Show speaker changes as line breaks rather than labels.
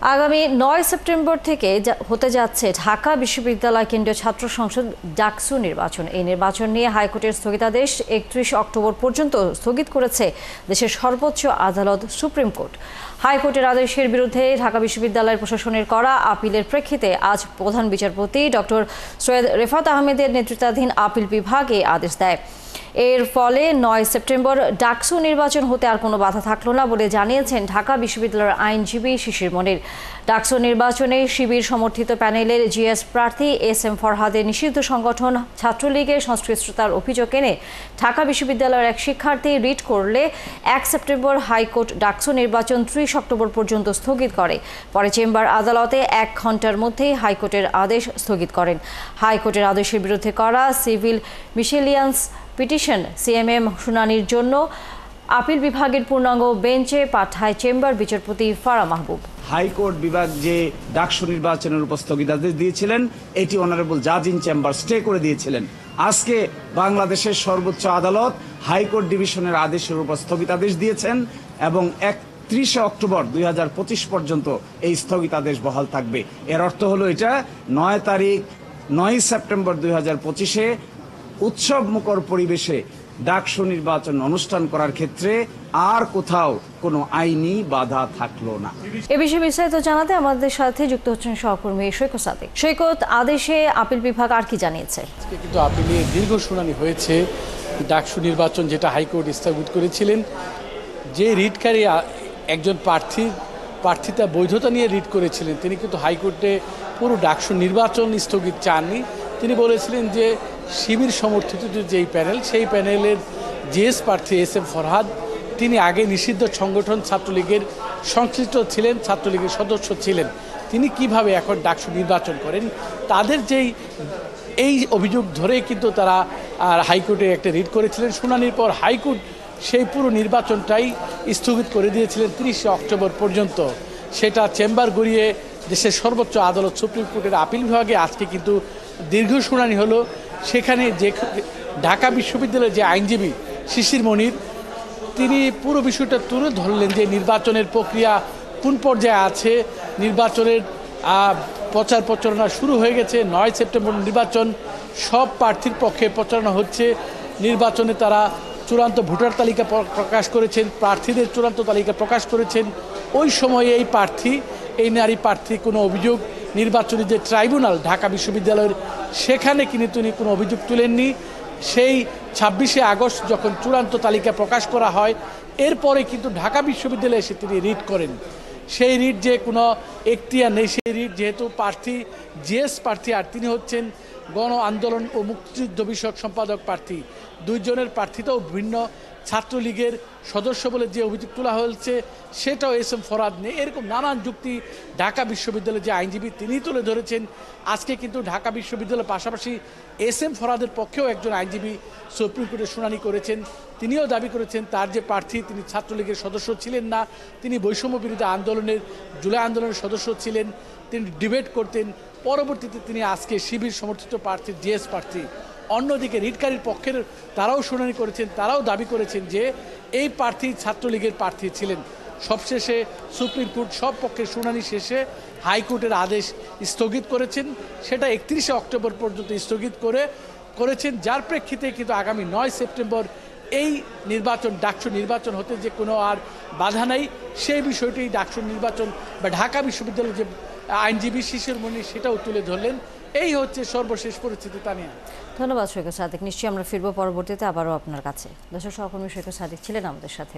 আগামী ৯ সেপ্টেম্বর থেকে হতে যাচ্ছে ঢাকা বিশ্ববিদ্যালয় কেন্দ্রীয় ছাত্র সংসদ ডাকসু নির্বাচন। এই নির্বাচন নিয়ে হাইকোর্টের স্থগিতাদেশ ৩১ অক্টোবর পর্যন্ত স্থগিত করেছে দেশের সর্বোচ্চ আদালত সুপ্রিম কোর্ট। হাইকোর্টের আদেশের বিরুদ্ধে ঢাকা বিশ্ববিদ্যালয়ের প্রশাসনের করা আপিলের প্রেক্ষিতে আজ প্রধান বিচারপতি ডক্টর সৈয়দ রেফাত আহমেদের নেতৃত্বাধীন আপিল বিভাগ এই আদেশ দেয়। এর ফলে ৯ সেপ্টেম্বর ডাকসু নির্বাচন হতে আর কোনো বাধা থাকলো না বলে জানিয়েছেন ঢাকা বিশ্ববিদ্যালয়ের আইনজীবী শিশির মনির। ডাকসু নির্বাচনে শিবির সমর্থিত প্যানেলের জিএস প্রার্থী এস.এম. ফরহাদের নিষিদ্ধ সংগঠন ছাত্রলীগের সংশ্লিষ্টতার অভিযোগ এনে ঢাকা বিশ্ববিদ্যালয়ের এক শিক্ষার্থী রিট করলে ১ সেপ্টেম্বর হাইকোর্ট ডাকসু নির্বাচন ৩০ অক্টোবর পর্যন্ত স্থগিত করে। পরে চেম্বার আদালতে ১ ঘণ্টার মধ্যেই হাইকোর্টের আদেশ স্থগিত করেন। হাইকোর্টের আদেশের বিরুদ্ধে করা সিভিল মিশেলিয়ান্স পিটিশন সিএমএম শুনানির জন্য আপিল বিভাগের পূর্ণাঙ্গ বেঞ্চে পাঠায় চেম্বার বিচারপতি ফারা মাহবুব।
হাইকোর্ট বিভাগ যে ডাকসু নির্বাচনের উপর স্থগিতাদেশ দিয়েছিলেন, এটি অনারেবল জাজ ইন চেম্বার স্টে করে দিয়েছিলেন। আজকে বাংলাদেশের সর্বোচ্চ আদালত হাইকোর্ট ডিভিশনের আদেশের উপর স্থগিতাদেশ দিয়েছেন এবং ৩১ অক্টোবর ২০২৫ পর্যন্ত এই স্থগিতাদেশ বহাল থাকবে। এর অর্থ হলো এটা ৯ সেপ্টেম্বর ২০২৫-এ উৎসব মুখর পরিবেশে ডাকসু নির্বাচন অনুষ্ঠান করার ক্ষেত্রে আর কোথাও কোনো আইনি বাধা থাকলো না।
এ বিষয়ে বিস্তারিত জানাতে আমাদের সাথে যুক্ত হচ্ছেন সহকর্মী সৈকত সাদিক। সৈকত, আদেশে আপিল বিভাগ আর কি জানিয়েছে?
কিন্তু আপিলে দীর্ঘ শুনানি হয়েছে ডাকসু নির্বাচন যেটা হাইকোর্ট স্থগিত করেছিলেন। যে রিটকারী একজন প্রার্থিতা বৈধতা নিয়ে রিট করেছিলেন, তিনি কিন্তু হাইকোর্টে পুরো ডাকসু নির্বাচন স্থগিত চাননি। তিনি বলেছিলেন যে শিবির সমর্থিত যেই প্যানেল, সেই প্যানেলের জিএস প্রার্থী এস.এম. ফরহাদ তিনি আগে নিষিদ্ধ সংগঠন ছাত্রলীগের সংশ্লিষ্ট ছিলেন, ছাত্রলীগের সদস্য ছিলেন। তিনি কিভাবে এখন ডাকসু নির্বাচন করেন, তাদের এই অভিযোগ ধরে কিন্তু তারা হাইকোর্টে একটা রিট করেছিলেন। শুনানির পর হাইকোর্ট সেই পুরো নির্বাচনটাই স্থগিত করে দিয়েছিলেন ৩০ অক্টোবর পর্যন্ত। সেটা চেম্বার গড়িয়ে দেশের সর্বোচ্চ আদালত সুপ্রিম কোর্টের আপিল বিভাগে আজকে কিন্তু দীর্ঘ শুনানি হলো। সেখানে যে ঢাকা বিশ্ববিদ্যালয়ের যে আইনজীবী শিশির মনির, তিনি পুরো বিষয়টা তুলে ধরলেন যে নির্বাচনের প্রক্রিয়া কোন পর্যায়ে আছে। নির্বাচনের প্রচার প্রচারণা শুরু হয়ে গেছে। ৯ সেপ্টেম্বর নির্বাচন, সব প্রার্থীর পক্ষে প্রচারণা হচ্ছে। নির্বাচনে তারা চূড়ান্ত ভোটার তালিকা প্রকাশ করেছেন, প্রার্থীদের চূড়ান্ত তালিকা প্রকাশ করেছেন। ওই সময়ে এই নারী প্রার্থী কোনো অভিযোগ নির্বাচনী যে ট্রাইব্যুনাল ঢাকা বিশ্ববিদ্যালয়ের, সেখানে কিন্তু তিনি কোনো অভিযোগ তুলেননি। সেই ২৬শে আগস্ট যখন চূড়ান্ত তালিকা প্রকাশ করা হয়, এরপরে কিন্তু ঢাকা বিশ্ববিদ্যালয়ে এসে তিনি রিট করেন। সেই রিট যে কোনো এখতিয়ার নেই, সেই রিট যেহেতু প্রার্থী জিএস প্রার্থী আর তিনি হচ্ছেন গণ আন্দোলন ও মুক্তিযুদ্ধ বিষয়ক সম্পাদক প্রার্থী, দুইজনের প্রার্থিতাও ভিন্ন। ছাত্রলীগের সদস্য বলে যে অভিযোগ তোলা হয়েছে সেটাও এস.এম. ফরহাদ নেই। এরকম নানান যুক্তি ঢাকা বিশ্ববিদ্যালয়ের যে আইনজীবী তিনি তুলে ধরেছেন। আজকে কিন্তু ঢাকা বিশ্ববিদ্যালয়ের পাশাপাশি এস.এম. ফরহাদের পক্ষেও একজন আইনজীবী সুপ্রিম কোর্টে শুনানি করেছেন। তিনিও দাবি করেছেন তার যে প্রার্থী তিনি ছাত্রলীগের সদস্য ছিলেন না, তিনি বৈষম্য বিরোধী আন্দোলনের জুলাই আন্দোলনের সদস্য ছিলেন, তিনি ডিবেট করতেন। পরবর্তীতে তিনি আজকে শিবির সমর্থিত প্রার্থী জিএস প্রার্থী। অন্যদিকে রিটকারীর পক্ষের তারাও শুনানি করেছেন, তারাও দাবি করেছেন যে এই প্রার্থী ছাত্রলীগের প্রার্থী ছিলেন। সবশেষে সুপ্রিম কোর্ট সব পক্ষের শুনানি শেষে হাইকোর্টের আদেশ স্থগিত করেছেন। সেটা ৩১ অক্টোবর পর্যন্ত স্থগিত করেছেন, যার প্রেক্ষিতে কিন্তু আগামী ৯ সেপ্টেম্বর এই নির্বাচন ডাকসু নির্বাচন হতে যে কোনো আর বাধা নাই, সেই বিষয়টি ডাকসু নির্বাচন বা ঢাকা বিশ্ববিদ্যালয়ের যে আইনজীবী শিশির মনির সেটাও তুলে ধরলেন। এই হচ্ছে সর্বশেষ পরিস্থিতি। তানিয়া,
ধন্যবাদ সৈকত সাদিক। নিশ্চয়ই আমরা ফিরবো পরবর্তীতে আবারও আপনার কাছে। দর্শক, সহকর্মী সৈকত সাদিক ছিলেন আমাদের সাথে।